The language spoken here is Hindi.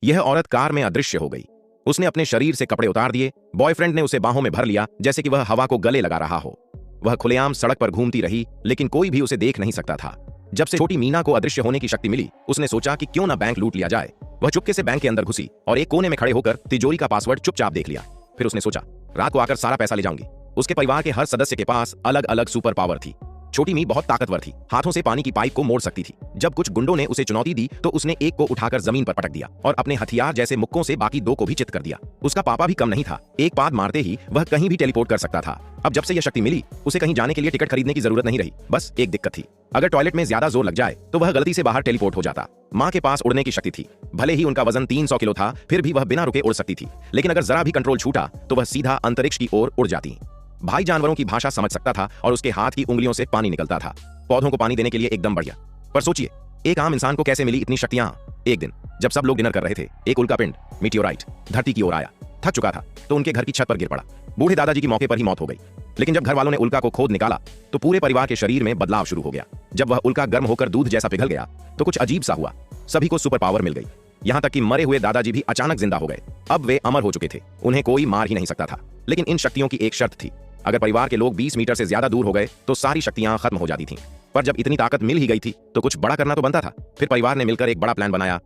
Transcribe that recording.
यह औरत कार में अदृश्य हो गई। उसने अपने शरीर से कपड़े उतार दिए। बॉयफ्रेंड ने उसे बाहों में भर लिया जैसे कि वह हवा को गले लगा रहा हो। वह खुलेआम सड़क पर घूमती रही, लेकिन कोई भी उसे देख नहीं सकता था। जब से छोटी मीना को अदृश्य होने की शक्ति मिली, उसने सोचा कि क्यों ना बैंक लूट लिया जाए। वह चुपके से बैंक के अंदर घुसी और एक कोने में खड़े होकर तिजोरी का पासवर्ड चुपचाप देख लिया। फिर उसने सोचा, रात को आकर सारा पैसा ले जाऊंगी। उसके परिवार के हर सदस्य के पास अलग अलग सुपर पावर थी। छोटी मी बहुत ताकतवर थी, हाथों से पानी की पाइप को मोड़ सकती थी। जब कुछ गुंडों ने उसे चुनौती दी तो उसने एक को उठाकर जमीन पर पटक दिया और अपने हथियार जैसे मुक्कों से बाकी दो को भी चित कर दिया। उसका पापा भी कम नहीं था, एक पाद मारते ही वह कहीं भी टेलीपोर्ट कर सकता था। अब जब से यह शक्ति मिली, उसे कहीं जाने के लिए टिकट खरीदने की जरूरत नहीं रही। बस एक दिक्कत थी, अगर टॉयलेट में ज्यादा जोर लग जाए तो वह गलती से बाहर टेलीपोर्ट हो जाता। माँ के पास उड़ने की शक्ति थी। भले ही उनका वजन 300 किलो था, फिर भी वह बिना रुके उड़ सकती थी। लेकिन अगर जरा भी कंट्रोल छूटा तो वह सीधा अंतरिक्ष की ओर उड़ जाती। भाई जानवरों की भाषा समझ सकता था और उसके हाथ की उंगलियों से पानी निकलता था। पौधों को पानी देने के लिए एकदम बढ़िया। पर सोचिए, एक आम इंसान को कैसे मिली इतनी शक्तियां? एक दिन जब सब लोग डिनर कर रहे थे, एक उल्कापिंड मीटियोराइट धरती की ओर आया। थक चुका था तो उनके घर की छत पर गिर पड़ा। बूढ़े दादाजी की मौके पर ही मौत हो गई। लेकिन जब घर वालों ने उल्का को खोद निकाला तो पूरे परिवार के शरीर में बदलाव शुरू हो गया। जब वह उल्का गर्म होकर दूध जैसा पिघल गया तो कुछ अजीब सा हुआ। सभी को सुपर पावर मिल गई, यहाँ तक कि मरे हुए दादाजी भी अचानक जिंदा हो गए। अब वे अमर हो चुके थे, उन्हें कोई मार ही नहीं सकता था। लेकिन इन शक्तियों की एक शर्त थी, अगर परिवार के लोग 20 मीटर से ज्यादा दूर हो गए तो सारी शक्तियां खत्म हो जाती थीं। पर जब इतनी ताकत मिल ही गई थी तो कुछ बड़ा करना तो बनता था। फिर परिवार ने मिलकर एक बड़ा प्लान बनाया।